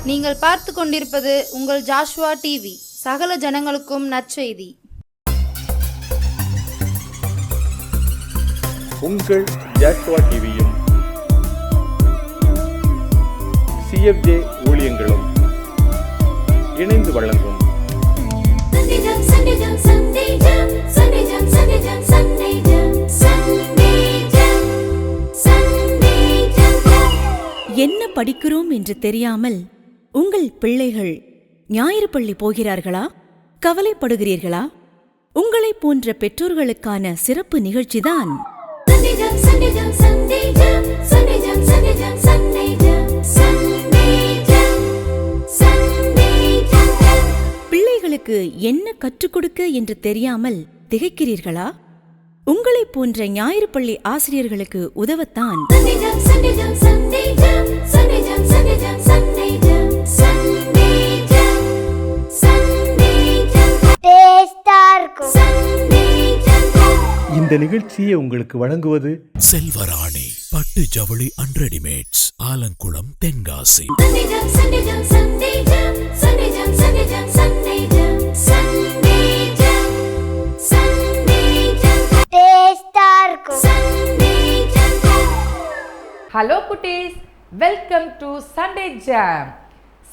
நீங்கள் பார்த்து கொண்டிருப்பது உங்கள் ஜாஷுவா டிவி, சகல ஜனங்களுக்கும் நற்செய்தி. உங்கள் ஜாஷுவா டிவியும் CFJ ஊழியங்களும் இணைந்து வழங்கும் என்ன படிக்கிறோம் என்று தெரியாமல் உங்கள் பிள்ளைகள் ஞாயிறு பள்ளி போகிறார்களா? கவலைப்படுகிறீர்களா? உங்களை போன்ற பெற்றோர்களுக்கான சிறப்பு நிகழ்ச்சிதான் பிள்ளைகளுக்கு என்ன கற்றுக் கொடுக்க என்று தெரியாமல் திகைக்கிறீர்களா? உங்களை போன்ற ஞாயிறு பள்ளி ஆசிரியர்களுக்கு உதவத்தான் இந்த நிகழ்ச்சியை உங்களுக்கு வழங்குவது செல்வராணி பட்டு ஜவுளி and readymades, Alangulam, Tenkasi. Hello குட்டீஸ், welcome to Sunday jam.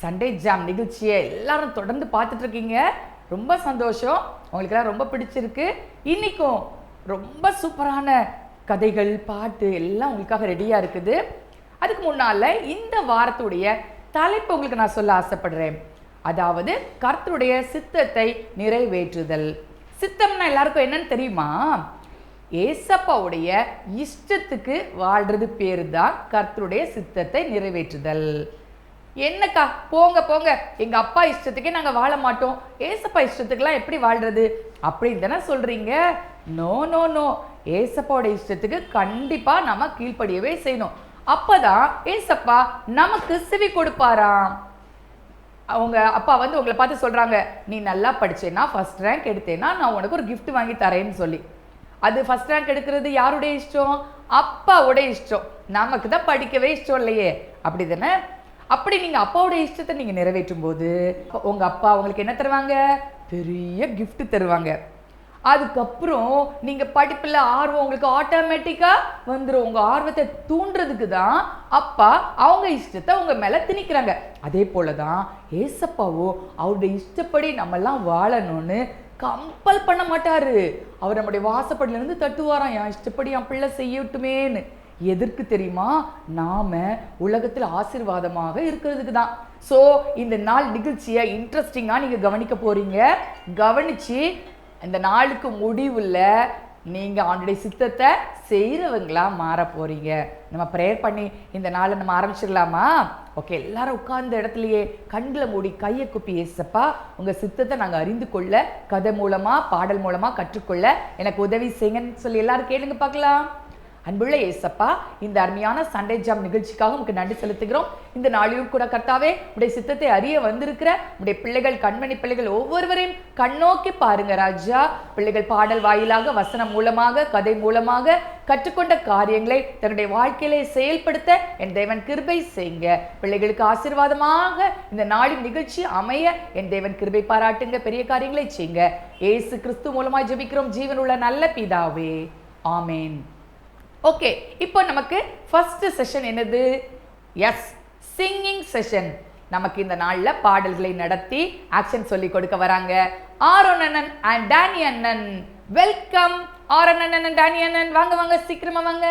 Sunday jam நிகழ்ச்சியை எல்லாரும் தொடர்ந்து பார்த்துட்டு இருக்கீங்க. ரொம்ப சந்தோஷம், உங்களுக்கெல்லாம் ரொம்ப பிடிச்சிருக்கு. இன்னைக்கும் ரொம்ப சூப்பரான கதைகள், பாட்டு எல்லாம் உங்களுக்காக ரெடியாக இருக்குது. அதுக்கு முன்னால் இந்த வாரத்துடைய தலைப்பு உங்களுக்கு நான் சொல்ல ஆசைப்படுறேன். அதாவது கர்த்தருடைய சித்தத்தை நிறைவேற்றுதல். சித்தம்னா எல்லாருக்கும் என்னன்னு தெரியுமா? ஏசப்பாவுடைய இஷ்டத்துக்கு வாழ்றது பேரு தான் கர்த்தருடைய சித்தத்தை நிறைவேற்றுதல். என்னக்கா போங்க போங்க, எங்க அப்பா இஷ்டத்துக்கே நாங்க வாழ மாட்டோம், ஏசப்பா இஷ்டத்துக்குலாம் எப்படி வாழ்றது அப்படின்னு தானே சொல்றீங்க? நோ நோ நோ, ஏசப்பாவோட இஷ்டத்துக்கு கண்டிப்பா நம்ம கீழ்ப்படியவே செய்யணும். அப்பதான் ஏசப்பா நமக்கு செவி கொடுப்பாராம். அவங்க அப்பா வந்து உங்களை பார்த்து சொல்றாங்க, நீ நல்லா படிச்சேன்னா, ஃபர்ஸ்ட் ரேங்க் எடுத்தேன்னா நான் உனக்கு ஒரு கிஃப்ட் வாங்கி தரேன்னு சொல்லி. அது ஃபர்ஸ்ட் ரேங்க் எடுக்கிறது யாருடைய இஷ்டம்? அப்பாவோட இஷ்டம். நமக்கு தான் படிக்கவே இஷ்டம் இல்லையே, அப்படி தானே? அப்படி நீங்க அப்பாவோட இஷ்டத்தை நீங்க நிறைவேற்றும் போது உங்க அப்பா உங்களுக்கு என்ன தருவாங்க? பெரிய கிஃப்ட் தருவாங்க. அதுக்கப்புறம் நீங்க படிப்புல ஆர்வம் உங்களுக்கு ஆட்டோமேட்டிக்கா வந்துடும். உங்க ஆர்வத்தை தூண்டுறதுக்கு தான் அப்பா அவங்க இஷ்டத்தை உங்க மேல திணிக்கிறாங்க. அதே போலதான் ஏசப்பாவோ அவருடைய இஷ்டப்படி நம்ம எல்லாம் வாழணும்னு கம்பல் பண்ண மாட்டாரு. அவர் நம்முடைய வாசப்படியில இருந்து தட்டுவாராம், என் இஷ்டப்படி என் பிள்ளை செய்யட்டுமேன்னு. எதற்கு தெரியுமா? நாம உலகத்தில் ஆசீர்வாதமாக இருக்கிறதுக்கு தான். ஸோ இந்த நாள் நிகழ்ச்சியை இன்ட்ரெஸ்டிங்காக நீங்க கவனிக்க போறீங்க. கவனிச்சு இந்த நாளுக்கு முடிவுல நீங்க அவனுடைய சித்தத்தை செய்யறவங்களா மாற போறீங்க. நம்ம ப்ரேயர் பண்ணி இந்த நாளை நம்ம ஆரம்பிச்சிடலாமா? ஓகே, எல்லாரும் உட்கார்ந்த இடத்துலயே கண்களை மூடி கையை குப்பி, ஏசப்பா உங்க சித்தத்தை நாங்கள் அறிந்து கொள்ள கதை மூலமா பாடல் மூலமா கற்றுக்கொள்ள எனக்கு உதவி செய்யுங்கன்னு சொல்லி எல்லாரும் கேளுங்க பார்க்கலாம். அன்புள்ள ஏசப்பா, இந்த அருமையான சண்டே ஜாம் நிகழ்ச்சிக்காக உங்களுக்கு நன்றி செலுத்துகிறோம். இந்த நாளிலும் கூட கர்த்தாவே உடைய சித்தத்தை அறிய வந்திருக்கிற உடைய பிள்ளைகள், கண்மணி பிள்ளைகள் ஒவ்வொருவரையும் கண்ணோக்கி பாருங்க ராஜா. பிள்ளைகள் பாடல் வாயிலாக, வசனம் மூலமாக, கதை மூலமாக கற்றுக்கொண்ட காரியங்களை தன்னுடைய வாழ்க்கையிலே செயல்படுத்த என் தேவன் கிருபை செய்யுங்க. பிள்ளைகளுக்கு ஆசீர்வாதமாக இந்த நாளின் நிகழ்ச்சி அமைய என் தேவன் கிருபை பாராட்டுங்க. பெரிய காரியங்களை செய்யுங்க. ஏசு கிறிஸ்து மூலமாய் ஜெபிக்கிறோம் ஜீவனுள்ள நல்ல பிதாவே, ஆமேன். ஓகே, இப்போ நமக்கு ஃபர்ஸ்ட் செஷன் என்னது? Yes, singing session. நமக்கு இந்த நாள்ல பாடல்களை நடத்தி ஆக்ஷன் சொல்லி கொடுக்க வராங்க ஆரோன் அண்ணன் அண்ட் டானி அண்ணன். வெல்கம் ஆரோன் அண்ணன் அண்ட் டானி அண்ணன். வாங்க வாங்க, சீக்கிரமா வாங்க.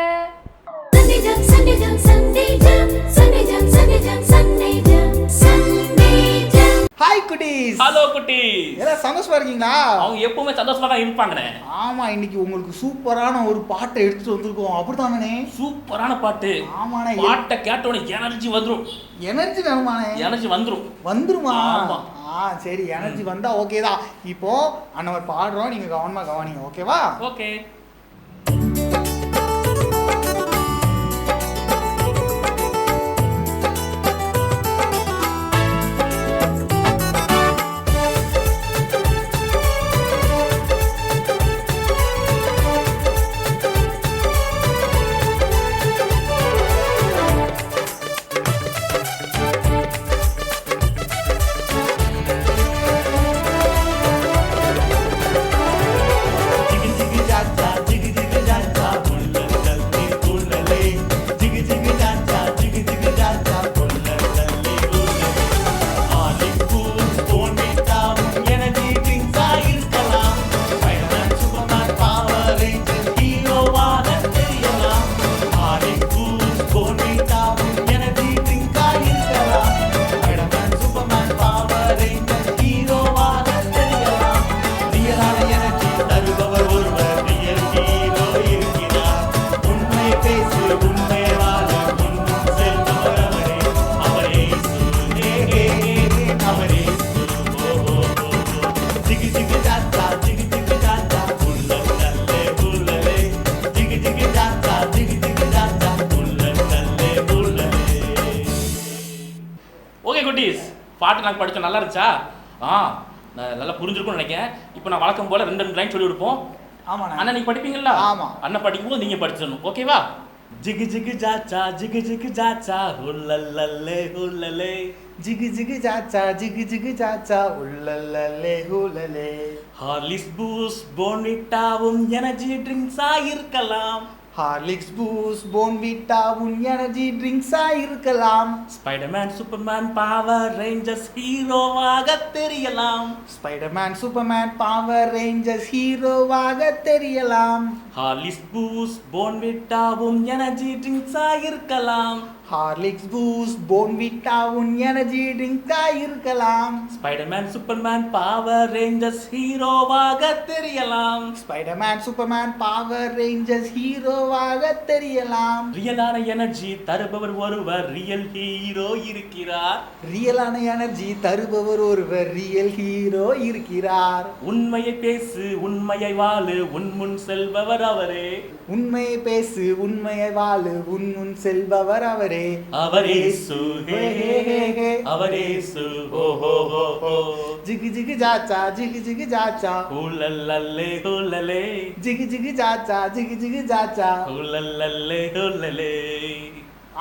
ஹாய் குட்டீஸ். ஹலோ குட்டீஸ். எல்லாம் சந்தோஷமா இருக்கீங்களா? அவங்க எப்பவுமே சந்தோஷமா தான் இருப்பாங்கண்ணே. ஆமா, இன்னைக்கு உங்களுக்கு சூப்பரான ஒரு பாட்டை எடுத்துட்டு வந்திருக்கோம். அப்படித்தானே? சூப்பரான பாட்டு. ஆமாண்ணே, பாட்டை கேட்டோன்னே எனர்ஜி வந்துரும். எனர்ஜி வேணுமாண்ணே? எனர்ஜி வந்துருமா? ஆமா. சரி, எனர்ஜி வந்தா ஓகே தான். இப்போ அண்ணவர் பாடுறோம், நீங்க கவனமா கவனிங்க, ஓகேவா? ஓகே. ஓகே குட்டீஸ், பாட்டு நாங்கள் படித்தோம், நல்லா இருந்துச்சா? நான் நல்லா புரிஞ்சிருக்கும்னு நினைக்கிறேன். இப்போ நான் வழக்கம் போல் 2 லைன் சொல்லி கொடுப்போம். ஆமாண்ணா. அண்ணா நீங்கள் படிப்பீங்களா? ஆமாம். அண்ணன் படிக்கும்போது நீங்கள் படிச்சிடணும், ஓகேவா? ஜிகு ஜிகு ஜாச்சா ஜிகு ஜிகு ஜாச்சா ஹுல்லல்லே ஹுல்லலே, ஜிகு ஜிகு ஜாச்சா ஜிகு ஜிகு ஜாச்சா உள்ளல்லே ஹுல்லலே. ஹார்லிக்ஸ் பூஸ்ட் போர்ன்விட்டாவும் எனர்ஜி ட்ரிங்க்ஸா இருக்கலாம். ஹார்லிக்ஸ் பூஸ்ட் போர்ன்விட்டாவும் எனர்ஜி ட்ரிங்க்ஸா இருக்கலாம். ஸ்பைடர்மேன் சூப்பர்மேன் பவர் ரேஞ்சர்ஸ் ஹீரோவாக தெரியலாம். ஸ்பைடர்மேன் சூப்பர்மேன் பவர் ரேஞ்சர்ஸ் ஹீரோவாக தெரியலாம். ஹார்லிக்ஸ் பூஸ்ட் போர்ன்விட்டாவும் எனர்ஜி ட்ரிங்க்ஸா இருக்கலாம். ஹார்லிக்ஸ் பூஸ்ட் போர்ன்விட்டாவும் எனர்ஜி ட்ரிங்க்ஸா இருக்கலாம். ஸ்பைடர்மேன் சூப்பர்மேன் பவர் ரேஞ்சர்ஸ் ஹீரோவாக தெரியலாம். ஸ்பைடர்மேன் சூப்பர்மேன் பவர் ரேஞ்சர்ஸ் ஹீரோவாக தெரியலாம். ரியலான எனர்ஜி தருபவர் ஒருவர் ரியல் ஹீரோ இருக்கிறார். ரியலான எனர்ஜி தருபவர் ஒருவர் ரியல் ஹீரோ இருக்கிறார். உண்மையை பேசு உண்மையை வாழு உன் முன் செல்பவர் அவரே. உண்மையை பேசு உண்மையை வாழு உன் முன் செல்பவர் அவரே. அவரேசு ஹே ஹே ஹே ஹே, அவரேசு ஹோ ஹோ ஹோ ஹோ, ஜிகு ஜிகு ஜாச்சா ஜிகு ஜிகு ஜாச்சா ஹுல்லல்லே ஹுல்லலே, ஜிகு ஜிகு ஜாச்சா ஜிகு ஜிகு ஜாச்சா. ஹுல்லல்லே ஹுல்லலே.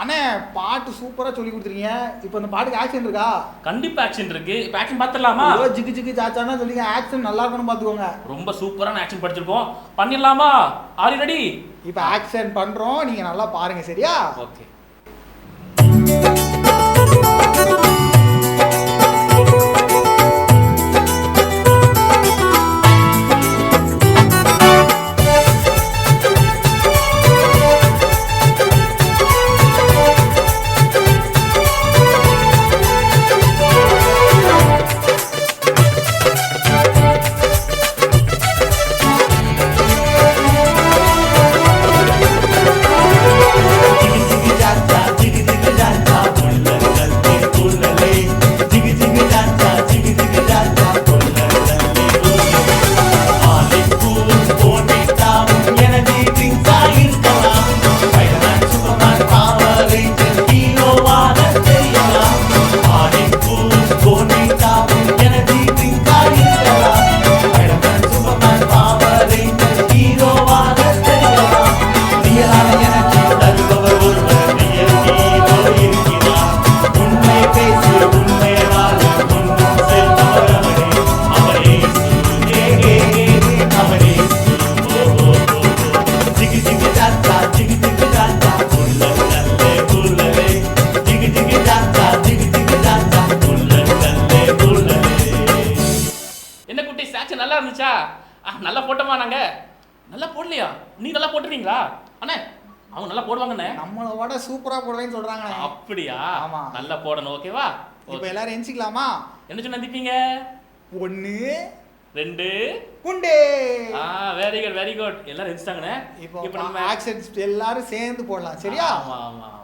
அண்ணே பாட்டு சூப்பரா சொல்லி கொடுத்துருக்கீங்க. இப்போ இந்த பாட்டுக்கு ஆக்ஷன் இருக்கா? கண்டிப்பா ஆக்ஷன் இருக்கு. இப்போ ஆக்ஷன் பார்த்துடலாமா? ஜிகு ஜிகு ஜாச்சானா சொல்லிங்க, ஆக்ஷன் நல்லா இருக்கணும் பார்த்துக்கோங்க. ரொம்ப சூப்பரான ஆக்ஷன் படிச்சிருக்கோம், பண்ணிடலாமா? Are you ready? இப்போ ஆக்ஷன் பண்றோம், நீங்க நல்லா பாருங்க, சரியா? ஓகே. நல்லா இருந்துச்சா? நல்லா போட்டோமா? நாங்க நல்லா போடலையா? நீ நல்லா போட்டுறீங்களா அண்ணே? அவங்க நல்லா போடுவாங்கண்ணே. நம்மளோட சூப்பரா போடுவேன்னு சொல்றாங்க. அப்படியா? ஆமா, நல்லா போடணும், ஓகேவா? இப்போ எல்லாரும் எந்திக்கலாமா? என்ன சொன்ன எந்திப்பீங்க? 1 2 குண்டே. Very good very good. எல்லாரும் எந்திச்சிட்டாங்கண்ணே. இப்போ நம்ம ஆக்ஷன்ஸ் எல்லாரும் சேர்ந்து போடலாம், சரியா? ஆமா ஆமா ஆமா.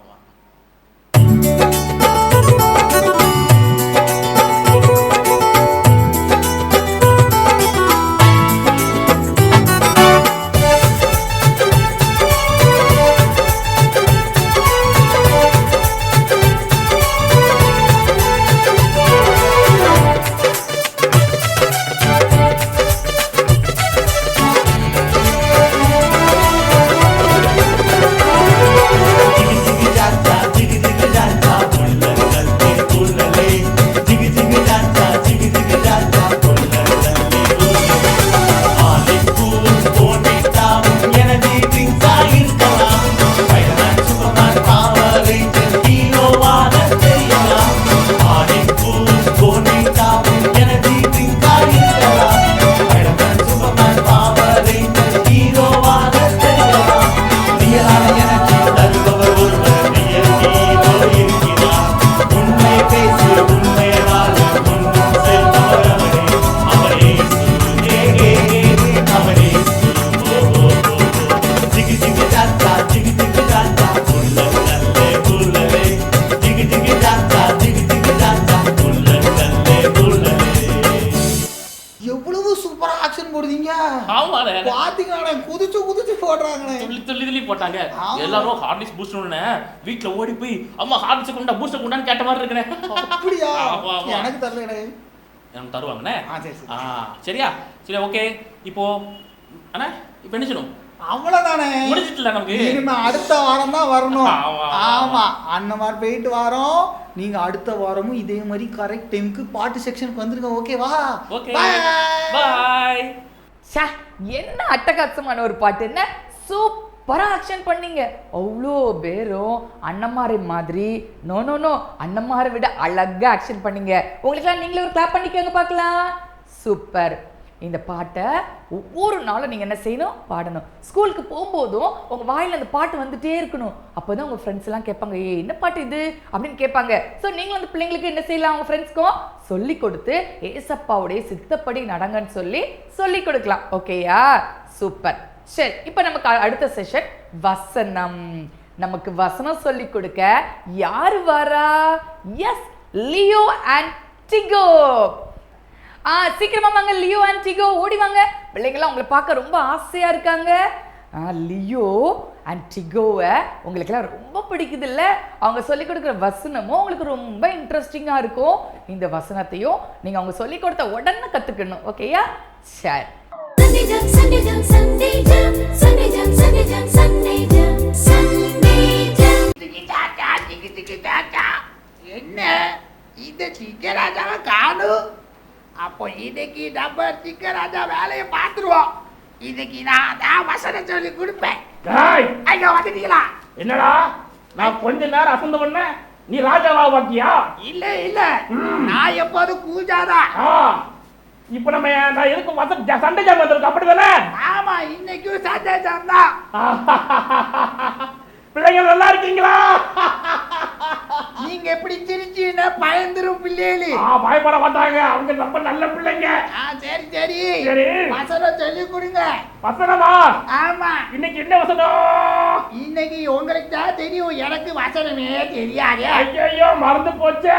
போடுறாங்களே. துள்ளி போட்டாங்க. ஆமா. எல்லாரும் ஹார்லிக்ஸ் பூஸ்ட் வீட்டுல ஓடி போய் அம்மா ஹார்லிக்ஸ் கொண்டா பூஸ்ட் கொண்டான்னு கேட்ட மாதிரி இருக்கிறேன். அப்படியா? ஆமா, ஆமா. எனக்கு தெரியல. எனக்கு தருவாங்கண்ணே. சரி. சரியா? சரி, ஓகே. இப்போ அண்ணா இப்போ என்ன செய்யணும்? அவ்வளவுதானே, முடிஞ்சிட்டல நமக்கு. இனிமே அடுத்த வாரம் தான் வரணும். ஆமா. அண்ணன் மாதிரி போயிட்டு வாரோம். நீங்க அடுத்த வாரமும் இதே மாதிரி கரெக்ட் டைமுக்கு பாட்டு செக்ஷனுக்கு வந்துருங்க. ஓகேவா? Okay, bye. ச்சே, என்ன அட்டகாசமான ஒரு பாட்டு, என்ன சூப்பரா ஆக்ஷன் பண்ணீங்க. அவ்வளோ பேரும் அண்ணமாரை மாதிரி நோ அண்ணமாரை விட அழகா ஆக்ஷன் பண்ணீங்க. உங்களுக்கெல்லாம் நீங்களே ஒரு கிளாப் பண்ணிக்கோங்க பார்க்கலாம். சூப்பர். இந்த பாட்டை ஒவ்வொரு நாளும் நீங்கள் என்ன செய்யணும்? பாடணும். ஸ்கூலுக்கு போகும்போதும் உங்கள் வாயில் அந்த பாட்டு வந்துட்டே இருக்கணும். அப்போ தான் உங்கள் ஃப்ரெண்ட்ஸ் எல்லாம் கேட்பாங்க, என்ன பாட்டு இது அப்படின்னு கேட்பாங்க. ஸோ நீங்களும் அந்த பிள்ளைங்களுக்கு என்ன செய்யலாம்? அவங்க ஃப்ரெண்ட்ஸ்க்கும் சொல்லி கொடுத்து ஏசப்பாவுடைய சித்தப்படி நடங்கன்னு சொல்லி கொடுக்கலாம். ஓகேயா? சூப்பர். சரி, இப்போ நமக்கு அடுத்த செஷன் வசனம். நமக்கு வசனம் சொல்லி கொடுக்க யார் வரா? S, Leo and டிகோ. சீக்கிரமா வாங்க, லியோ அண்ட் டிகோ ஓடி வாங்க. பிள்ளைங்களாம் உங்களை பார்க்க ரொம்ப ஆசையா இருக்காங்க. லியோ அண்ட் டிகோவை உங்களுக்கெல்லாம் ரொம்ப பிடிக்குது இல்லை? அவங்க சொல்லிக் கொடுக்குற வசனமும் உங்களுக்கு ரொம்ப இன்ட்ரெஸ்டிங்காக இருக்கும். இந்த வசனத்தையும் நீங்கள் அவங்க சொல்லிக் கொடுத்த உடனே கற்றுக்கணும். ஓகேயா? சரி. என்ன இந்த சிக்கராஜாவை காணும்? அப்போ இன்னைக்கு நம்ம சிக்கராஜா வேலையை பார்த்துருவோம். இன்னைக்கு நான் தான் வசனம் சொல்லி கொடுப்பேன். ஐயோ, வந்துட்டீங்களா? என்னடா நான் கொஞ்ச நேரம் அசந்து பண்ண, நீ ராஜாவா பாத்தியா? இல்ல நான் எப்போதும் கூஜாதான். இப்ப நான் எதுக்கு சண்டை ஜாம் வந்திருக்கு, அப்படிதானே? ஆமா, இன்னைக்கும் சண்டை ஜாம் தான். பிள்ளைங்க நல்லா இருக்கீங்களா? நீங்க எப்படி சிரிச்சீங்கன்னா பயந்துரும் பிள்ளைகளு. பயப்பட மாட்டாங்க, அவங்க ரொம்ப நல்ல பிள்ளைங்க. சரி வசனம் சொல்லி கொடுங்க. வசனமா? ஆமா. இன்னைக்கு என்ன வசனம்? இன்னைக்கு உங்களுக்கு தான் தெரியும், எனக்கு வசனமே தெரியாது. ஐயோ, மறந்து போச்சு.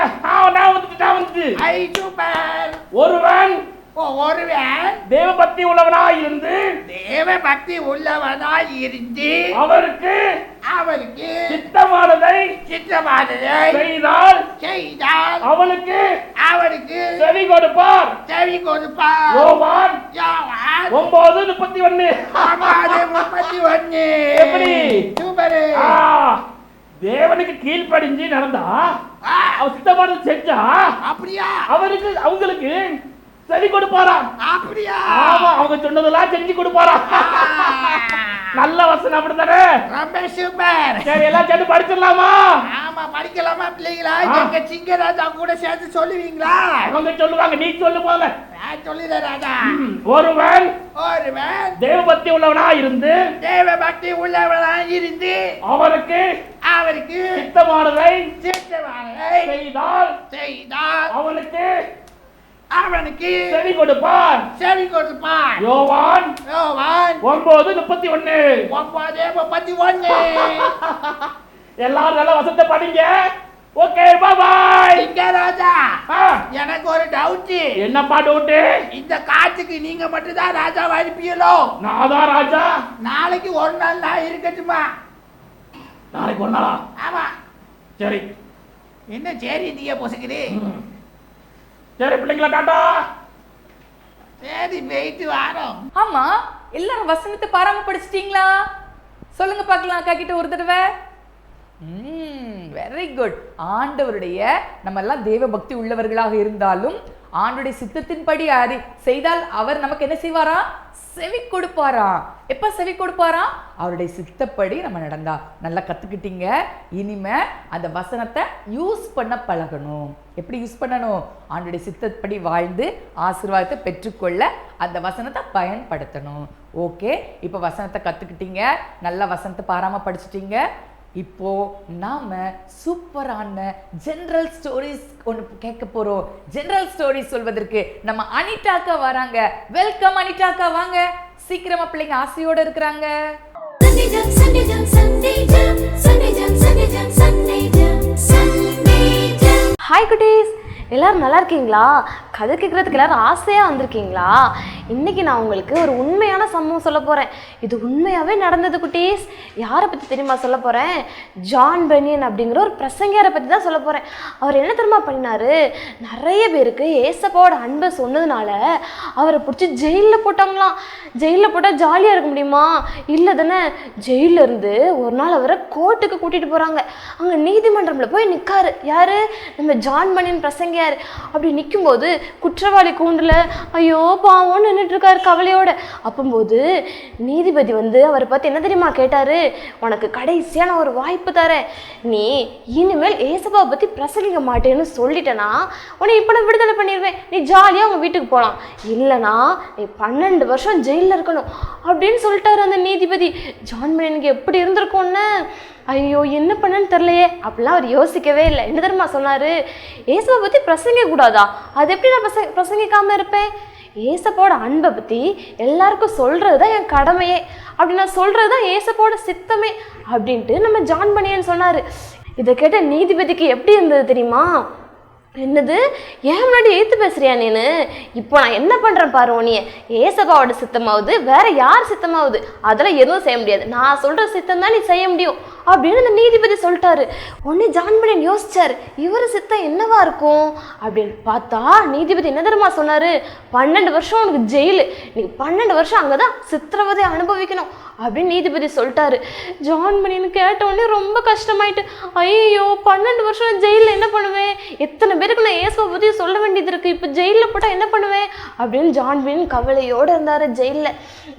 நான் வந்துட்டு. ஐ சூப்பர். ஒருவன் தேவபக்தி உள்ளவனாய் இருந்து அவருக்கு சித்தமானதை செய்தால் அவனுக்கு செவி கொடுப்பார். யோவான் 9:31. எப்படி? சூப்பர். தேவனுக்கு கீழ்ப்படிஞ்சு நடந்தா, அவர் சித்தமானது செஞ்சா, அப்படியா அவங்களுக்கு செவி கொடுப்பாராம். அப்படியா? ஆமா, அவங்க சொன்னதெல்லாம் செஞ்சு கொடுப்பாராம். நல்ல வசனம், அப்படித்தானே? ரொம்ப சூப்பர். சரி, எல்லாம் சேர்ந்து படிச்சிடலாமா? ஆமா, படிக்கலாமா பிள்ளைங்களா? எங்க சிங்கராஜா கூட சேர்த்து சொல்லுவீங்களா? அவங்க சொல்லுவாங்க, நீ சொல்லு போல. நான் சொல்லுறேன் ராஜா. ஒருவன் தேவபக்தி உள்ளவனாய் இருந்து அவருக்கு சித்தமானதை செய்தால் அவனுக்கு செவி கொடுப்பார். யோவான் 9:31. எல்லாரும் நல்ல வசனத்தை படிங்க. Okay, by by. ராஜா, எனக்கு ஒரு டவுட். என்னப்பா டவுட்? இந்த காட்டுக்கு நீங்க மட்டும் தான் ராஜாவா இருப்பீங்களோ? நான் தான் ராஜா. நாளைக்கு ஒரு நாள் நான் இருக்கட்டுமா? நாளைக்கு ஒரு நாளா? ஆமா. சரி. என்ன சரி நீங்க பொசுக்குது? சரி பிள்ளைங்களா, டாடா. சரி, போயிட்டு வாரோம். ஆமா, எல்லாரும் வசனத்தை பாராம படிச்சிட்டீங்களா? சொல்லுங்க பார்க்கலாம் அக்கா கிட்ட ஒரு தடவை. Very good. ஆண்டவருடைய நம்ம எல்லாம் தேவ பக்தி உள்ளவர்களாக இருந்தாலும் ஆண்டவருடைய சித்தத்தின்படி செய்தால் அவர் நமக்கு என்ன செய்வாரா? செவி கொடுப்பாரா. எப்ப செவி கொடுப்பாரா? அவருடைய சித்தப்படி நம்ம நடந்தா. நல்லா கத்துக்கிட்டீங்க. இனிமே அந்த வசனத்தை யூஸ் பண்ண பழகணும். எப்படி யூஸ் பண்ணணும்? ஆண்டவருடைய சித்தப்படி வாழ்ந்து ஆசீர்வாதத்தை பெற்றுக்கொள்ள அந்த வசனத்தை பயன்படுத்தணும். ஓகே, இப்போ வசனத்தை கத்துக்கிட்டீங்க, நல்ல வசனத்தை பாராம படிச்சிட்டீங்க. இப்போ நாம சூப்பரான ஜெனரல் ஸ்டோரிஸ் ஒன்று கேட்க போறோம். ஜெனரல் ஸ்டோரிஸ் சொல்வதற்கு நம்ம அனிதாக்கா வராங்க. வெல்கம் அனிதாக்கா, வாங்க. சீக்கிரமா, பிள்ளைங்க ஆசையோட இருக்கிறாங்க. ஹாய் குட்டீஸ், எல்லாரும் நல்லா இருக்கீங்களா? கதை கேட்குறதுக்கு எல்லாரும் ஆசையாக வந்திருக்கீங்களா? இன்றைக்கி நான் உங்களுக்கு ஒரு உண்மையான சம்பவம் சொல்ல போகிறேன். இது உண்மையாகவே நடந்தது குட்டீஸ். யாரை பற்றி தெரியுமா சொல்ல போகிறேன்? ஜான் பனியன் அப்படிங்கிற ஒரு பிரசங்கியாரை பற்றி தான் சொல்ல போகிறேன். அவர் என்ன தெரியுமா பண்ணினார்? நிறைய பேருக்கு ஏசப்பாவோட அன்பை சொன்னதுனால அவரை பிடிச்சி ஜெயிலில் போட்டாங்களாம். ஜெயிலில் போட்டால் ஜாலியாக இருக்க முடியுமா? இல்லை தானே. ஜெயிலில் இருந்து ஒரு நாள் அவரை கோர்ட்டுக்கு கூட்டிகிட்டு போகிறாங்க. அங்கே நீதிமன்றத்தில் போய் நிற்காரு. யார்? நம்ம ஜான் பனியன் பிரசங்கியார். அப்படி நிற்கும்போது குற்றவாளி கூண்டில் ஐயோ பாவம்னு நின்றுட்டுருக்காரு கவலையோட. அப்போது நீதிபதி வந்து அவரை பார்த்து என்ன தெரியுமா கேட்டார்? உனக்கு கடைசியான ஒரு வாய்ப்பு தரேன். நீ இனிமேல் ஏசப்பாவை பற்றி பிரசங்கிக்க மாட்டேன்னு சொல்லிட்டேன்னா உன்னை இப்போ நான் விடுதலை பண்ணிடுவேன். நீ ஜாலியாக உங்கள் வீட்டுக்கு போகலாம். இல்லைனா நீ 12 வருஷம் ஜெயிலில் இருக்கணும் அப்படின்னு சொல்லிட்டாரு அந்த நீதிபதி. ஜான் பனியனுக்கு எப்படி இருந்திருக்கும்னு ஐயோ என்ன பண்ணன்னு தெரிலையே அப்படிலாம் அவர் யோசிக்கவே இல்லை. என்ன தெரியுமா சொன்னார்? ஏசப்பை பற்றி பிரசங்கிக்க கூடாதா? அது எப்படி நான் பிரசங்கிக்காமல் இருப்பேன்? ஏசப்போட அன்பை பற்றி எல்லாருக்கும் சொல்கிறது தான் என் கடமையே. அப்படி நான் சொல்கிறது தான் ஏசப்போட சித்தமே அப்படின்ட்டு நம்ம ஜான் பனியன் சொன்னார். இதை கேட்ட நீதிபதிக்கு எப்படி இருந்தது தெரியுமா? என்னது, ஏன் முன்னாடி ஏற்று பேசுறியா நீனு? இப்போ நான் என்ன பண்ணுறேன் பாரு. உனிய ஏசப்பாவோட சித்தமாவது வேற யார் சித்தமாவது அதெல்லாம் எதுவும் செய்ய முடியாது. நான் சொல்கிற சித்தம் தான் நீ செய்ய முடியும் அப்படின்னு அந்த நீதிபதி சொல்லிட்டாரு. உடனே ஜான் பனியன் யோசிச்சார், இவர் சித்தம் என்னவா இருக்கும் அப்படின்னு பார்த்தா நீதிபதி என்ன தெரியுமா சொன்னார்? 12 வருஷம் உனக்கு ஜெயிலு, நீ 12 வருஷம் அங்கே தான் சித்திரவதை அனுபவிக்கணும் அப்படின்னு நீதிபதி சொல்லிட்டாரு. ஜான் பனியன் கேட்ட உடனே ரொம்ப கஷ்டமாயிட்டு, ஐயோ 12 வருஷம் ஜெயிலில் என்ன பண்ணுவேன்? எத்தனை பேருக்கு நான் ஏசப்பை பற்றி சொல்ல வேண்டியது இருக்குது, இப்போ ஜெயிலில் போட்டால் என்ன பண்ணுவேன் அப்படின்னு ஜான் பனியன் கவலையோடு இருந்தார்.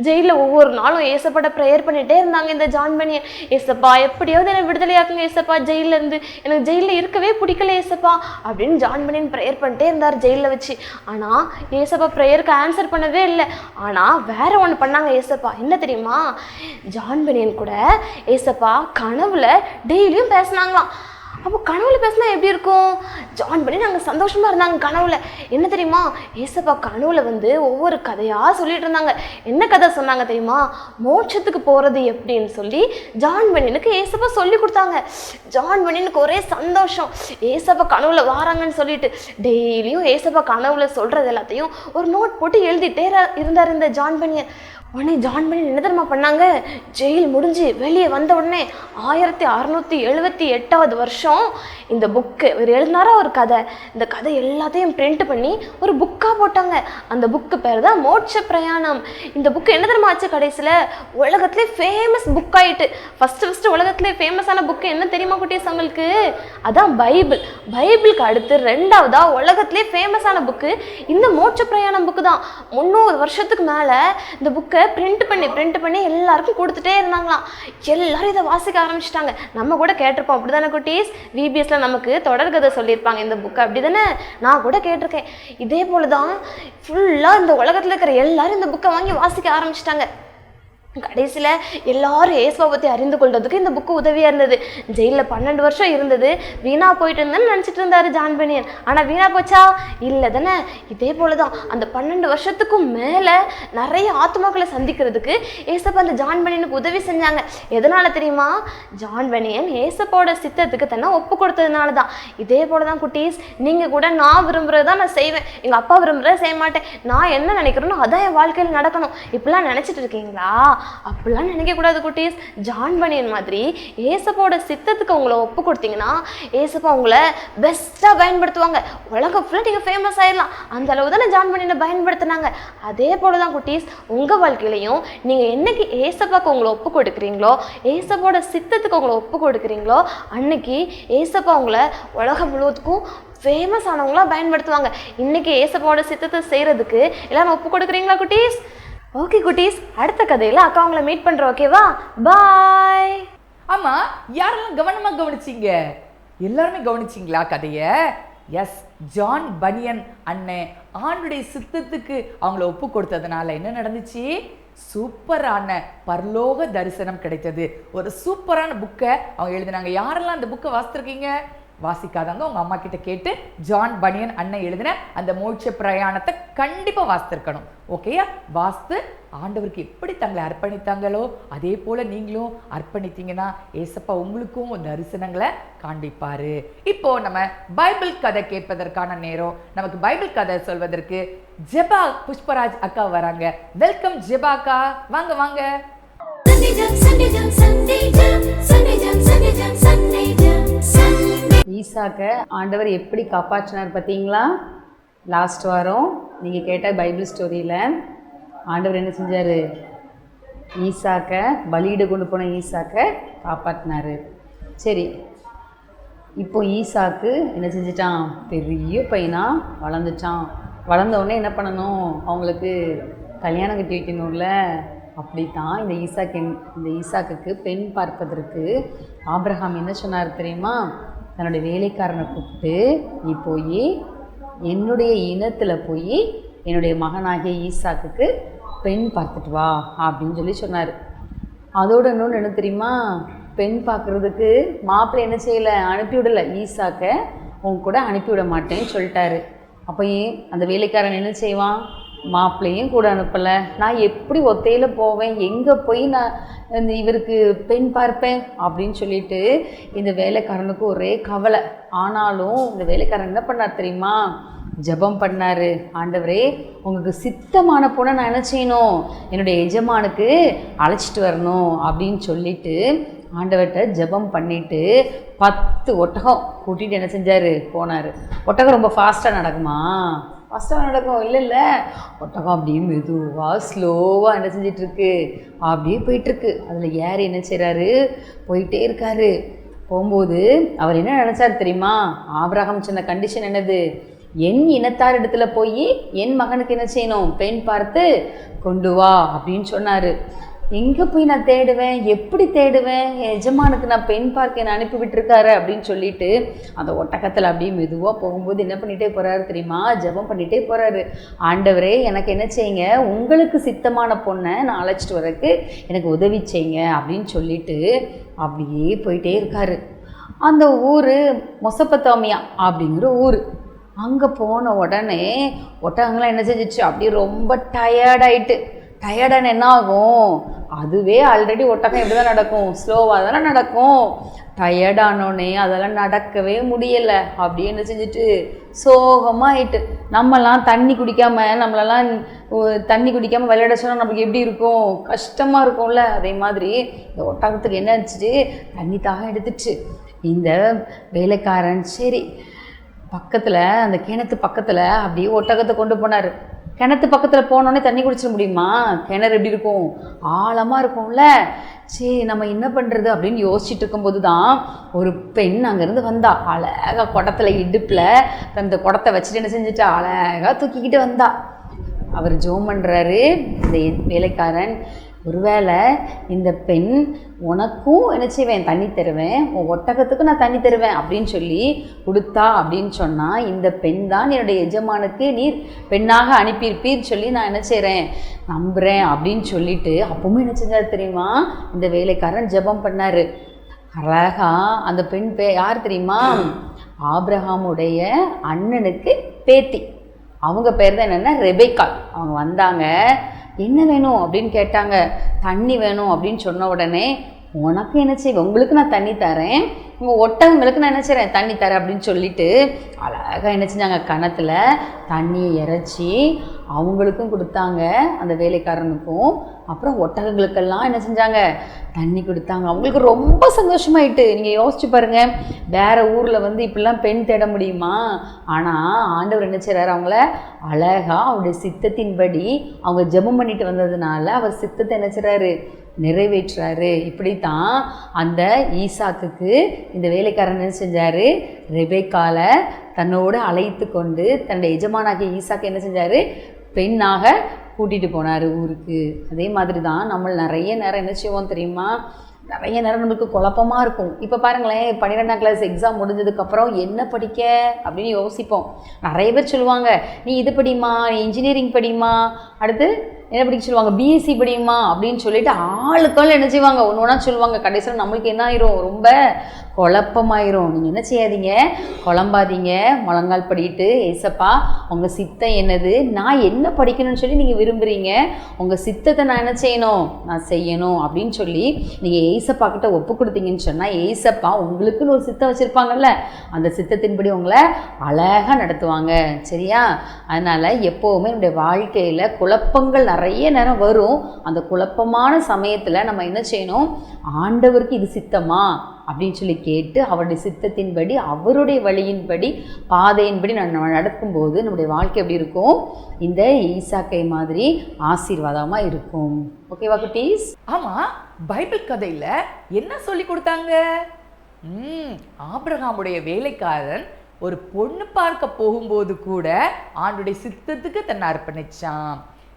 ஜெயிலில் ஒவ்வொரு நாளும் ஏசப்பாட்ட ப்ரேயர் பண்ணிகிட்டே இருந்தாங்க இந்த ஜான் பனியன். ஏசப்பா எப்படியாவது என்னை விடுதலையாக்குங்க ஏசப்பா, ஜெயிலில் இருந்து எனக்கு ஜெயிலில் இருக்கவே பிடிக்கல ஏசப்பா அப்படின்னு ஜான் பனியன் ப்ரேயர் பண்ணிட்டே இருந்தார் ஜெயிலில் வச்சு. ஆனால் ஏசப்பா ப்ரேயருக்கு ஆன்சர் பண்ணவே இல்லை. ஆனால் வேற ஒன்று பண்ணாங்க ஏசப்பா. என்ன தெரியுமா? ஜான் பனியன் கூட ஏசப்பா கனவுல டெய்லியும் பேசினாங்களாம். அப்போ கனவுல பேசினா எப்படி இருக்கும்? ஜான் பனியன் நாங்கள் சந்தோஷமாக இருந்தாங்க கனவுல. என்ன தெரியுமா? ஏசப்பா கனவுல வந்து ஒவ்வொரு கதையாக சொல்லிட்டு இருந்தாங்க. என்ன கதை சொன்னாங்க தெரியுமா? மோட்சத்துக்கு போகிறது எப்படின்னு சொல்லி ஜான் பனியனுக்கு ஏசப்பா சொல்லி கொடுத்தாங்க. ஜான் பனியனுக்கு ஒரே சந்தோஷம், ஏசப்பா கனவுல வாராங்கன்னு சொல்லிட்டு. டெய்லியும் ஏசப்பா கனவுல சொல்கிறது எல்லாத்தையும் ஒரு நோட் போட்டு எழுதிட்டே இருந்தார் இந்த ஜான் பனியன். உடனே ஜான் பனியன் என்ன தெரியுமா பண்ணாங்க? ஜெயில் முடிஞ்சு வெளியே வந்த உடனே 1678 வருஷம் இந்த புக்கு இவர் எழுதினாரா ஒரு கதை. இந்த கதை எல்லாத்தையும் பிரிண்ட் பண்ணி ஒரு புக்காக போட்டாங்க. அந்த புக்கு பேர் தான் மோட்ச பிரயாணம். இந்த புக்கு என்ன தெரியுமா ஆச்சு? கடைசியில் உலகத்திலே ஃபேமஸ் புக் ஆகிட்டு. ஃபஸ்ட்டு உலகத்திலே ஃபேமஸான புக்கு என்ன தெரியுமா குட்டீஸ் உங்களுக்கு? அதான் பைபிள். பைபிளுக்கு அடுத்து 2வதா உலகத்திலே ஃபேமஸான புக்கு இந்த மோட்ச பிரயாணம் புக்கு தான். 300 வருஷத்துக்கு மேலே இந்த புக்கை பிரிண்ட் பண்ணி எல்லாருக்கும் கொடுத்துட்டே இருந்தாங்களாம். எல்லாரும் இதை வாசிக்க ஆரம்பிச்சிட்டாங்க. நம்ம கூட கேட்டிருப்போம் அப்படிதானே குட்டீஸ்? VBSல நமக்கு தொடர்கதை சொல்லியிருப்பாங்க இந்த புக்கை, அப்படிதானே? நான் கூட கேட்டிருக்கேன். இதே போலதான் ஃபுல்லாக இந்த உலகத்தில் இருக்கிற எல்லாரும் இந்த புக்கை வாங்கி வாசிக்க ஆரம்பிச்சிட்டாங்க. கடைசியில் எல்லாரும் ஏசப்பா பற்றி அறிந்து கொள்றதுக்கு இந்த புக்கு உதவியாக இருந்தது. ஜெயிலில் 12 வருஷம் இருந்தது, வீணாக போயிட்டு இருந்தேன்னு நினச்சிட்டு இருந்தார் ஜான் பனியன். ஆனால் வீணாக போச்சா? இல்லை தானே. இதே போல தான் அந்த 12 வருஷத்துக்கும் மேலே நிறைய ஆத்மாக்களை சந்திக்கிறதுக்கு ஏசப்பா அந்த ஜான் பனியனுக்கு உதவி செஞ்சாங்க. எதனால் தெரியுமா? ஜான் பனியன் ஏசப்பாவோட சித்தத்துக்கு தன்னை ஒப்பு கொடுத்ததுனால தான். இதே போல தான் குட்டீஸ், நீங்கள் கூட நான் விரும்புகிறது தான் நான் செய்வேன், எங்கள் அப்பா விரும்புகிறத செய்ய மாட்டேன், நான் என்ன நினைக்கிறேனோ அதான் என் வாழ்க்கையில் நடக்கணும், இப்படிலாம் நினச்சிட்டு இருக்கீங்களா? அப்படிலாம் நினைக்கக்கூடாது குட்டீஸ். ஜான் பனியன் மாதிரி ஏசப்பாவோட சித்தத்துக்கு உங்களை ஒப்பு கொடுத்தீங்கன்னா ஏசப்பா உங்களை பெஸ்ட்டாக பயன்படுத்துவாங்க. உலகம் ஃபுல்லாக நீங்கள் ஃபேமஸ் ஆயிடலாம். அந்த அளவு தானே ஜான் பனியனை பயன்படுத்தினாங்க. அதே போல தான் குட்டீஸ், உங்கள் வாழ்க்கையிலையும் நீங்கள் என்னைக்கு ஏசப்பாவுக்கு உங்களை ஒப்பு கொடுக்குறீங்களோ, ஏசப்பாவோட சித்தத்துக்கு உங்களை ஒப்பு கொடுக்குறீங்களோ, அன்னைக்கு ஏசப்பா உங்களை உலகம் முழுவதுக்கும் ஃபேமஸ் ஆனவங்களாம் பயன்படுத்துவாங்க. இன்றைக்கி ஏசப்பாவோட சித்தத்தை செய்கிறதுக்கு எல்லாரும் ஒப்பு கொடுக்குறீங்களா குட்டீஸ்? ஓகே குட்டீஸ், அடுத்த கதையில் அக்கா உங்களை மீட் பண்ணுறோம். ஓகேவா? பாய். ஆமாம், யாரெல்லாம் கவனமாக கவனிச்சிங்க? எல்லாருமே கவனிச்சிங்களா கதையை? எஸ், ஜான் பனியன் அண்ணன் ஆண்டுடைய சித்தத்துக்கு அவங்கள ஒப்பு கொடுத்ததுனால என்ன நடந்துச்சு? சூப்பரான பரலோக தரிசனம் கிடைத்தது. ஒரு சூப்பரான புக்கை அவங்க எழுதினாங்க. யாரெல்லாம் அந்த புக்கை வாசித்திருக்கீங்க? வாசிக்காதவங்க உங்கள் அம்மா கிட்ட கேட்டு ஜான் பனியன் அண்ணன் எழுதின அந்த மோட்ச பிரயாணத்தை கண்டிப்பாக வாசித்திருக்கணும். ஓகேயா? வாஸ்து ஆண்டவருக்கு எப்படி தங்களை அர்ப்பணித்தாங்களோ அதே போல் நீங்களும் அர்ப்பணித்தீங்கன்னா ஏசப்பா உங்களுக்கும் தரிசனங்களை காண்பிப்பார். இப்போ நம்ம பைபிள் கதை கேட்பதற்கான நேரம். நமக்கு பைபிள் கதை சொல்வதற்கு ஜெபா புஷ்பராஜ் அக்கா வராங்க. வெல்கம் ஜெபா அக்கா, வாங்க வாங்க. ஈசாக்க ஆண்டவர் எப்படி காப்பாற்றினார் பார்த்தீங்களா? லாஸ்ட் வாரம் நீங்கள் கேட்ட பைபிள் ஸ்டோரியில் ஆண்டவர் என்ன செஞ்சார்? ஈசாக்க பலியிட கொண்டு போன ஈசாக்க காப்பாற்றினார். சரி, இப்போ ஈசாக்கு என்ன செஞ்சிட்டான்? பெரிய பையனாக வளர்ந்துட்டான். வளர்ந்தவுடனே என்ன பண்ணணும்? அவங்களுக்கு கல்யாணம் கட்டி வைக்கணும்ல. அப்படித்தான் இந்த ஈசாக்குக்கு பெண் பார்ப்பதற்கு ஆபிரகாம் என்ன சொன்னார் தெரியுமா? தன்னுடைய வேலைக்காரனை கூப்பிட்டு, நீ போய் என்னுடைய இனத்தில் போய் என்னுடைய மகனாகிய ஈசாக்குக்கு பெண் பார்த்துட்டு வா அப்படின்னு சொன்னார். அதோட இன்னொன்று என்ன தெரியுமா? பெண் பார்க்குறதுக்கு மாப்பிள்ளை என்ன செய்யலை? அனுப்பிவிடலை. ஈசாக்க உங்க கூட அனுப்பிவிட மாட்டேன்னு சொல்லிட்டாரு. அப்போ ஏன் அந்த வேலைக்காரன் என்ன செய்வான்? மாப்பிள்ளையும் கூட அனுப்பலை. நான் எப்படி ஒத்தையில் போவேன்? எங்கே போய் நான் இவருக்கு பெண் பார்ப்பேன் அப்படின்னு சொல்லிட்டு இந்த வேலைக்காரனுக்கு ஒரே கவலை. ஆனாலும் இந்த வேலைக்காரன் என்ன பண்ணார் தெரியுமா? ஜெபம் பண்ணார். ஆண்டவரே, உங்களுக்கு சித்தமான பொண்ணை நான் என்ன செய்யணும்? என்னுடைய எஜமானுக்கு அழைச்சிட்டு வரணும் அப்படின்னு சொல்லிட்டு ஆண்டவர்கிட்ட ஜெபம் பண்ணிவிட்டு 10 ஒட்டகம் கூட்டிகிட்டு என்ன செஞ்சார்? போனார். ஒட்டகம் ரொம்ப ஃபாஸ்ட்டாக நடக்குமா? ஃபாஸ்ட்டாக நடக்கும் இல்லை. ஒட்டகம் அப்படியே மெதுவாக ஸ்லோவாக என்ன செஞ்சிட்ருக்கு? அப்படியே போயிட்டுருக்கு. அதில் ஏறி என்ன செய்கிறாரு? போயிட்டே இருக்காரு. போகும்போது அவர் என்ன நினச்சார் தெரியுமா? ஆபிரகாம் சொன்ன கண்டிஷன் என்னது? என் இனத்தார் இடத்துல போய் என் மகனுக்கு என்ன செய்யணும்? பெண் பார்த்து கொண்டு வா அப்படின்னு சொன்னார். எங்கே போய் நான் தேடுவேன்? எப்படி தேடுவேன்? என் எஜமானுக்கு நான் பெண் பார்க்க என்னை அனுப்பி விட்டுருக்காரு அப்படின்னு சொல்லிட்டு அந்த ஒட்டகத்தில் அப்படியே மெதுவாக போகும்போது என்ன பண்ணிகிட்டே போகிறாரு தெரியுமா? ஜெபம் பண்ணிகிட்டே போகிறாரு. ஆண்டவரே, எனக்கு என்ன செய்யுங்க? உங்களுக்கு சித்தமான பொண்ணை நான் அழைச்சிட்டு வரக்கு எனக்கு உதவி செய்யுங்க அப்படின்னு சொல்லிட்டு அப்படியே போயிட்டே இருக்காரு. அந்த ஊர் மொசபத்தாமியா அப்படிங்கிற ஊர். அங்கே போன உடனே ஒட்டகங்களாம் என்ன செஞ்சிச்சு? அப்படியே ரொம்ப டயர்டாயிட்டு. டயர்டான என்ன ஆகும்? அதுவே ஆல்ரெடி ஒட்டகம் எப்படி தான் நடக்கும்? ஸ்லோவாக தானே நடக்கும். டயர்டானோடனே அதெல்லாம் நடக்கவே முடியலை. அப்படியே என்ன செஞ்சுட்டு சோகமாகிட்டு. நம்மலாம் தண்ணி குடிக்காமல் விளையாட சொன்னால் நமக்கு எப்படி இருக்கும்? கஷ்டமாக இருக்கும்ல. அதே மாதிரி இந்த ஒட்டகத்துக்கு என்ன இருந்துச்சு? தண்ணி தாகம் எடுத்துச்சு. இந்த வேலைக்காரன் சரி பக்கத்தில் அந்த கிணத்து பக்கத்தில் அப்படியே ஒட்டகத்தை கொண்டு போனார். கிணத்து பக்கத்தில் போனோடனே தண்ணி குடிச்சிட முடியுமா? கிணறு எப்படி இருக்கும்? ஆழமாக இருக்கும்ல. சரி, நம்ம என்ன பண்ணுறது அப்படின்னு யோசிச்சுட்டு இருக்கும்போது தான் ஒரு பெண் அங்கேருந்து வந்தா. அழகாக குடத்தில் இடுப்பில் அந்த குடத்தை வச்சுட்டு என்ன செஞ்சுட்டா? அழகாக தூக்கிக்கிட்டு வந்தா. அவர் ஜோம் பண்ணுறாரு இந்த வேலைக்காரன். ஒருவேளை இந்த பெண் உனக்கும் என்ன செய்வேன்? தண்ணி தருவேன், உன் ஒட்டகத்துக்கும் நான் தண்ணி தருவேன் அப்படின்னு சொல்லி கொடுத்தா அப்படின்னு சொன்னால் இந்த பெண் தான் என்னுடைய எஜமானுக்கு நீர் பெண்ணாக அனுப்பியிருப்பீர்னு சொல்லி நான் என்ன செய்கிறேன்? நம்புகிறேன் அப்படின்னு சொல்லிட்டு அப்பவும் என்ன செஞ்சார் தெரியுமா? இந்த வேலைக்காரன் ஜெபம் பண்ணார். அழகா அந்த பெண் யார் தெரியுமா? ஆபிரகாமுடைய அண்ணனுக்கு பேத்தி. அவங்க பேர் தான் என்னென்னா ரெபேக்காள். அவங்க வந்தாங்க. என்ன வேணும் அப்படின்னு கேட்டாங்க. தண்ணி வேணும் அப்படின்னு சொன்ன உடனே உனக்கு என்ன செய்வேன்? உங்களுக்கு நான் தண்ணி தரேன், உங்கள் ஒட்டகங்களுக்கு நான் என்ன செய்கிறேன்? தண்ணி தரேன் அப்படின்னு சொல்லிட்டு அழகாக என்ன செஞ்சாங்க? கணத்தில் தண்ணியை இறைச்சி அவங்களுக்கும் கொடுத்தாங்க, அந்த வேலைக்காரனுக்கும். அப்புறம் ஒட்டகங்களுக்கெல்லாம் என்ன செஞ்சாங்க? தண்ணி கொடுத்தாங்க. அவங்களுக்கு ரொம்ப சந்தோஷமாயிட்டு. நீங்கள் யோசிச்சு பாருங்கள், வேறு ஊரில் இப்படிலாம் பெண் தேட முடியுமா? ஆனால் ஆண்டவர் என்ன செய்கிறார்? அவங்கள அழகாக அவருடைய சித்தத்தின்படி அவங்க ஜெபம் பண்ணிட்டு வந்ததுனால அவர் சித்தத்தை என்ன செய்கிறாரு? நிறைவேற்றாரு. இப்படித்தான் அந்த ஈசாக்குக்கு இந்த வேலைக்காரன் என்ன செஞ்சார்? ரெபேக்காலை தன்னோடு அழைத்து கொண்டு தன்னுடைய எஜமானாகிய ஈசாக்கு என்ன செஞ்சார்? பெண்ணாக கூட்டிகிட்டு போனார் ஊருக்கு. அதே மாதிரி தான் நம்ம நிறைய நேரம் என்ன செய்வோம் தெரியுமா? நிறைய நேரம் நம்மளுக்கு குழப்பமாக இருக்கும். இப்போ பாருங்களேன், 12ஆம் கிளாஸ் எக்ஸாம் முடிஞ்சதுக்கப்புறம் என்ன படிக்க அப்படின்னு யோசிப்போம். நிறைய பேர் சொல்லுவாங்க, நீ இது படிமா, நீ இன்ஜினியரிங் படிமா, அடுத்து என்ன படிக்க சொல்லுவாங்க, பிஎஸ்சி படியுமா அப்படின்னு சொல்லிட்டு ஆளுக்கால் என்ன செய்வாங்க? ஒன்று ஒன்றா சொல்லுவாங்க. கடைசியில் நம்மளுக்கு என்ன ஆயிரும்? ரொம்ப குழப்பமாயிரும். நீங்கள் என்ன செய்யாதீங்க, குழம்பாதீங்க. முழங்கால் படிட்டு, ஏசப்பா உங்கள் சித்தம் என்னது, நான் என்ன படிக்கணும்னு சொல்லி நீங்கள் விரும்புகிறீங்க, உங்கள் சித்தத்தை நான் என்ன செய்யணும், நான் செய்யணும் அப்படின்னு சொல்லி நீங்கள் ஏசப்பா கிட்ட ஒப்பு கொடுத்தீங்கன்னு சொன்னால், ஏசப்பா உங்களுக்குன்னு ஒரு சித்தம் வச்சுருப்பாங்கல்ல, அந்த சித்தத்தின்படி உங்களை அழகாக நடத்துவாங்க. சரியா? அதனால் எப்போவுமே நம்முடைய வாழ்க்கையில் குழப்பங்கள் நிறைய நேரம் வரும். அந்த குழப்பமான சமயத்தில் நம்ம என்ன செய்யணும், ஆண்டவருக்கு இது சித்தமா அப்படின்னு சொல்லி கேட்டு அவருடைய சித்தத்தின்படி, அவருடைய வழியின்படி, பாதையின்படி நம்ம நடக்கும்போது நம்முடைய வாழ்க்கை எப்படி இருக்கும், இந்த ஈசாக்கை மாதிரி ஆசீர்வாதமாக இருக்கும். ஓகேவா குட்டீஸ்? ஆமாம், பைபிள் கதையில் என்ன சொல்லி கொடுத்தாங்க? ஆபிரகாமுடைய வேலைக்காரன் ஒரு பொண்ணு பார்க்க போகும்போது கூட ஆண்டுடைய சித்தத்துக்கு தன்னை அர்ப்பணிச்சான்.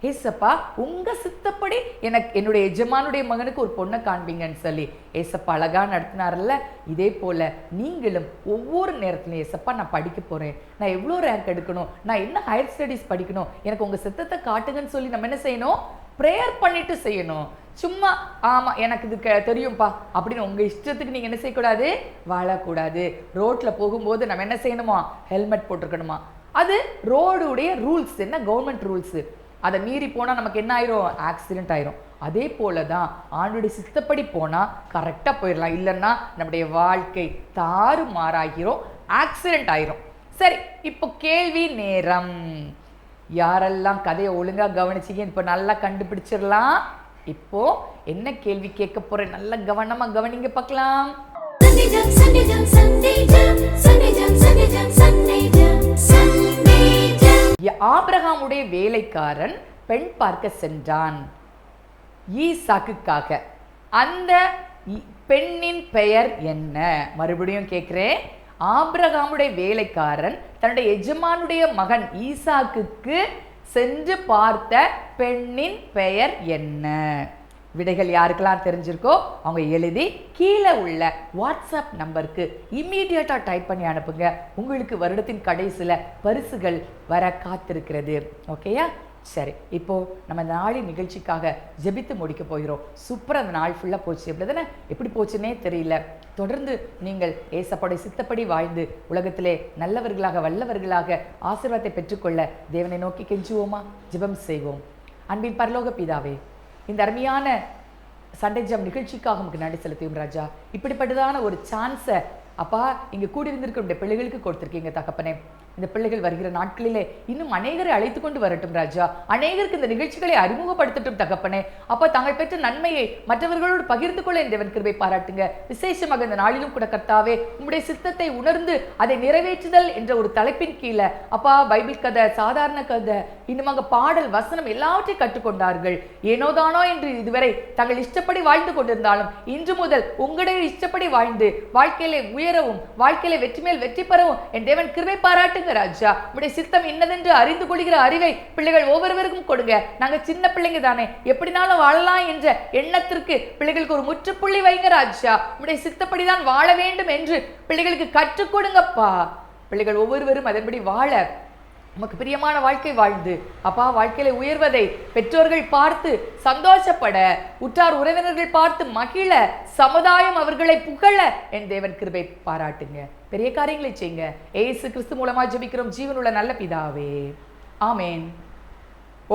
ஏசப்பா உங்கள் சித்தப்படி என்னுடைய எஜமானுடைய மகனுக்கு ஒரு பொண்ணை காண்பீங்கன்னு சொல்லி ஏசப்பா அழகாக நடத்தினார்ல. இதே போல் நீங்களும் ஒவ்வொரு நேரத்துலையும் ஏசப்பா நான் படிக்க போகிறேன், நான் எவ்வளோ ரேங்க் எடுக்கணும், நான் என்ன ஹையர் ஸ்டடீஸ் படிக்கணும், எனக்கு உங்கள் சித்தத்தை காட்டுங்கன்னு சொல்லி நம்ம என்ன செய்யணும், ப்ரேயர் பண்ணிட்டு செய்யணும். சும்மா ஆமாம் எனக்கு இது தெரியும்ப்பா அப்படின்னு உங்கள் இஷ்டத்துக்கு நீங்கள் என்ன செய்யக்கூடாது, வாழக்கூடாது. ரோட்டில் போகும்போது நம்ம என்ன செய்யணுமா, ஹெல்மெட் போட்டிருக்கணுமா. அது ரோடுடைய ரூல்ஸ், என்ன கவர்மெண்ட் ரூல்ஸு. அதை மீறி போனால் நமக்கு என்ன ஆயிரும், ஆக்சிடென்ட் ஆயிரும். அதே போல தான் ஆண்டுடைய சித்தப்படி போனால் கரெக்டாக போயிடலாம், இல்லைன்னா நம்முடைய வாழ்க்கை தாறுமாறாகிறோம், ஆக்சிடென்ட் ஆயிரும். சரி, இப்போ கேள்வி நேரம். யாரெல்லாம் கதையை ஒழுங்காக கவனிச்சிங்க இப்போ நல்லா கண்டுபிடிச்சிடலாம். இப்போ என்ன கேள்வி கேட்க போறேன், நல்ல கவனமா கவனிங்க பார்க்கலாம். ஆபிரகாமுடைய வேலைக்காரன் பெண் பார்க்க சென்றான் ஈசாக்குக்காக. அந்த பெண்ணின் பெயர் என்ன? மறுபடியும் கேட்கிறேன். ஆபிரகாமுடைய வேலைக்காரன் தன்னுடைய எஜமானுடைய மகன் ஈசாக்குக்கு சென்று பார்த்த பெண்ணின் பெயர் என்ன? விடைகள் யாருக்கெல்லாம் தெரிஞ்சிருக்கோ அவங்க எழுதி கீழே உள்ள வாட்ஸ்அப் நம்பருக்கு இம்மீடியட்டாக டைப் பண்ணி அனுப்புங்க. உங்களுக்கு வருடத்தின் கடைசியில் பரிசுகள் வர காத்திருக்கிறது. ஓகேயா? சரி, இப்போது நம்ம நாளின் நிகழ்ச்சிக்காக ஜெபித்து முடிக்க போகிறோம். சூப்பராக அந்த நாள் ஃபுல்லாக போச்சு. எப்படி தானே, எப்படி போச்சுன்னே தெரியல. தொடர்ந்து நீங்கள் ஏசப்பாடைய சித்தப்படி வாழ்ந்து உலகத்திலே நல்லவர்களாக வல்லவர்களாக ஆசீர்வாதத்தை பெற்றுக்கொள்ள தேவனை நோக்கி கெஞ்சுவோமா? ஜெபம் செய்வோம். அன்பின் பரலோக பிதாவே, இந்த அருமையான சண்டே ஜாம் நிகழ்ச்சிக்காக நமக்கு நன்றி செலுத்துவோம் ராஜா. இப்படிப்பட்டதான ஒரு சான்ஸை அப்பா இங்கே கூடியிருந்திருக்கிற பிள்ளைகளுக்கு கொடுத்துருக்கீங்க தகப்பனே. இந்த பிள்ளைகள் வருகிற நாட்களிலே இன்னும் அநேகரை அழைத்து கொண்டு வரட்டும் ராஜா. அநேகருக்கு இந்த நிகழ்ச்சிகளை அறிமுகப்படுத்தட்டும் தகப்பனே. அப்பா தாங்கள் பெற்ற நன்மையை மற்றவர்களோடு பகிர்ந்து கொள்ள இந்த தேவன் கிருபை பாராட்டுங்க. விசேஷமாக இந்த நாளிலும் கூட கர்த்தாவே உங்களுடைய சித்தத்தை உணர்ந்து அதை நிறைவேற்றுதல் என்ற ஒரு தலைப்பின் கீழே அப்பா பைபிள் கதை, சாதாரண கதை, இன்னும் பாடல், வசனம் எல்லாவற்றையும் கற்றுக்கொண்டார்கள். ஏனோதானோ என்று இதுவரை தங்கள் இஷ்டப்படி வாழ்ந்து கொண்டிருந்தாலும் இன்று முதல் உங்களுடைய இஷ்டப்படி வாழ்ந்து வாழ்க்கையிலே உயரவும் வாழ்க்கையிலே வெற்றி மேல் வெற்றி பெறவும் என் தேவன் கிருபை பாராட்டு ராஜா. உடைய சித்தம் என்னதென்று அறிந்து கொள்கிற அறிவை பிள்ளைகள் ஒவ்வொருவருக்கும் கொடுங்க. நாங்க சின்ன பிள்ளைங்க தானே, எப்படினாலும் வாழலாம் என்ற எண்ணத்திற்கு பிள்ளைகளுக்கு ஒரு முற்றுப்புள்ளி வைங்க ராஜா. உடைய சித்தப்படிதான் வாழ வேண்டும் என்று பிள்ளைகளுக்கு கற்றுக் கொடுங்கப்பா. பிள்ளைகள் ஒவ்வொருவரும் அதன்படி வாழ நமக்கு பிரியமான வாழ்க்கை வாழ்ந்து அப்பா வாழ்க்கையில உயர்வதை பெற்றோர்கள் பார்த்து சந்தோஷப்பட, உற்றார் உறவினர்கள் பார்த்து மகிழ, சமுதாயம் அவர்களை புகழ என் தேவன் கிருபை பாராட்டுங்க. பெரிய காரியங்களை செய்யுங்க. ஏசு கிறிஸ்து மூலமா ஜெபிக்கிறோம் ஜீவனுள்ள நல்ல பிதாவே, ஆமேன்.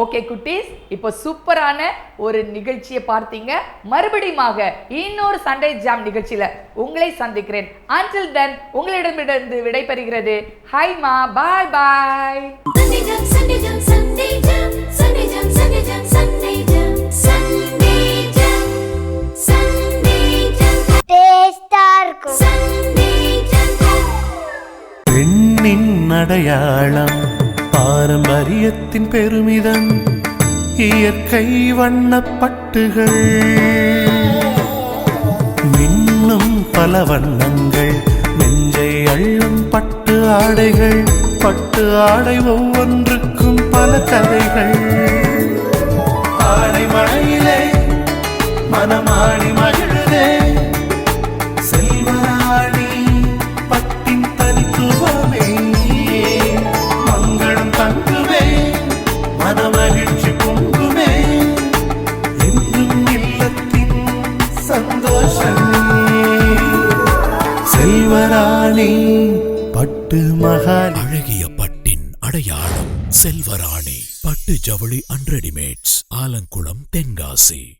ஓகே குட்டீஸ், இப்போ சூப்பரான ஒரு நிகழ்ச்சியை பார்த்தீங்க. மறுபடியுமாக இன்னொரு சண்டே ஜாம் நிகழ்ச்சியில உங்களை சந்திக்கிறேன். until then உங்களிடமிருந்து விடைபெறுகிறது ஹைமா. பாய் பாய். பெண்ணின் அடையாளம், பாரம்பரியத்தின் பெருமிதம், இயற்கை வண்ணப்பட்டுகள், மின்னும் பல வண்ணங்கள், நெஞ்சை அள்ளும் பட்டு ஆடைகள், பட்டு ஆடை ஒவ்வொன்றுக்கும் பல கதைகள். ஆடை மழையிலே மனமாடி மகிழுதே, செல்வராணி பட்டின் தனித்துவமே, மங்களம் தங்குமே, மனமகிழ்ச்சி பொங்குமே, என்றும் இல்லத்தின் சந்தோஷமே. மகாலி. அழகிய பட்டின் அடையாளம் செல்வராணி பட்டு ஜவுளி அண்ட் ரெடிமேட்ஸ், ஆலங்குளம், தென்காசி.